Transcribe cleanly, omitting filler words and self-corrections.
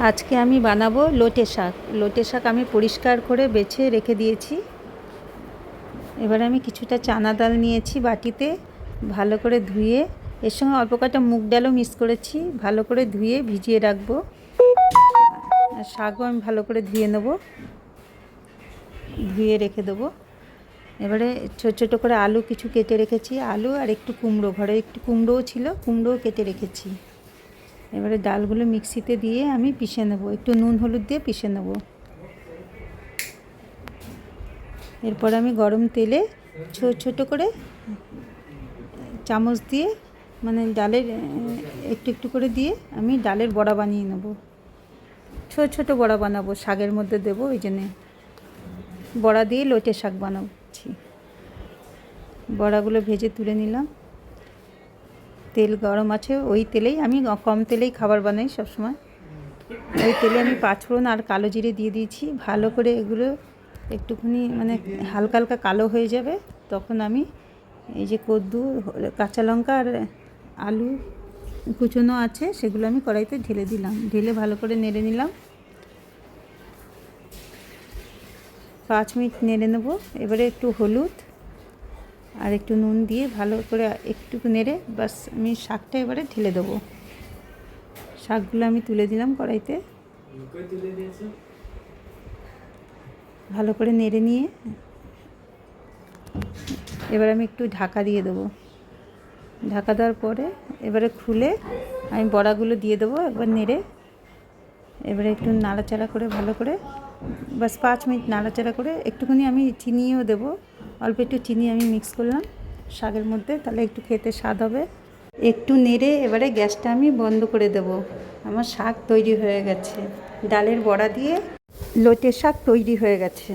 আজকে আমি বানাবো লোটে শাক। লোটে শাক আমি পরিষ্কার করে বেছে রেখে দিয়েছি। এবারে আমি কিছুটা চানা ডাল নিয়েছি বাটিতে, ভালো করে ধুয়ে, এর সঙ্গে অল্প কটা মুগ ডালও মিক্স করেছি, ভালো করে ধুয়ে ভিজিয়ে রাখবো। আর শাকও আমি ভালো করে ধুয়ে নেব, ধুয়ে রেখে দেবো। এবারে ছোটো ছোটো করে আলু কিছু কেটে রেখেছি, আলু আর একটু কুমড়ো, ঘরে একটু কুমড়োও ছিল, কুমড়োও কেটে রেখেছি। এবারে ডালগুলো মিক্সিতে দিয়ে আমি পিষে নেব, একটু নুন হলুদ দিয়ে পিষে নেব। এরপর আমি গরম তেলে ছোট করে চামচ দিয়ে, মানে ডালের একটু একটু করে দিয়ে আমি ডালের বড়া বানিয়ে নেব। ছোট বড়া বানাবো, শাকের মধ্যে দেবো, ওই জন্যে বড়া দিয়ে লোটে শাক বানাচ্ছি। বড়াগুলো ভেজে তুলে নিলাম। তেল গরম আছে, ওই তেলেই আমি কম তেলেই খাবার বানাই সবসময়। ওই তেলে আমি পাঁচফোড়ন আর কালো জিরে দিয়ে দিয়েছি। ভালো করে এগুলো একটুখানি মানে হালকা হালকা কালো হয়ে যাবে, তখন আমি এই যে কদ্দু, কাঁচা লঙ্কা আর আলু কুচোনো আছে সেগুলো আমি কড়াইতে ঢেলে দিলাম। ঢেলে ভালো করে নেড়ে নিলাম। 5 মিনিট নেড়ে নেব। এবারে একটু হলুদ আর একটু নুন দিয়ে ভালো করে একটু নেড়ে বাস আমি শাকটা এবারে ঢেলে দেবো। শাকগুলো আমি তুলে দিলাম কড়াইতে, ভালো করে নেড়ে নিয়ে এবার আমি একটু ঢাকা দিয়ে দেবো। ঢাকা দেওয়ার পরে এবারে খুলে আমি বড়াগুলো দিয়ে দেবো একবার নেড়ে। এবারে একটু নাড়াচাড়া করে ভালো করে বাস 5 মিনিট নাড়াচাড়া করে একটুখানি আমি চিনিও দেবো, অল্প একটু চিনি আমি মিক্স করলাম শাকের মধ্যে, তাহলে একটু খেতে স্বাদ হবে। একটু নেড়ে এবারে গ্যাসটা আমি বন্ধ করে দেব। আমার শাক তৈরি হয়ে গেছে, ডালের বড়া দিয়ে লোটে শাক তৈরি হয়ে গেছে।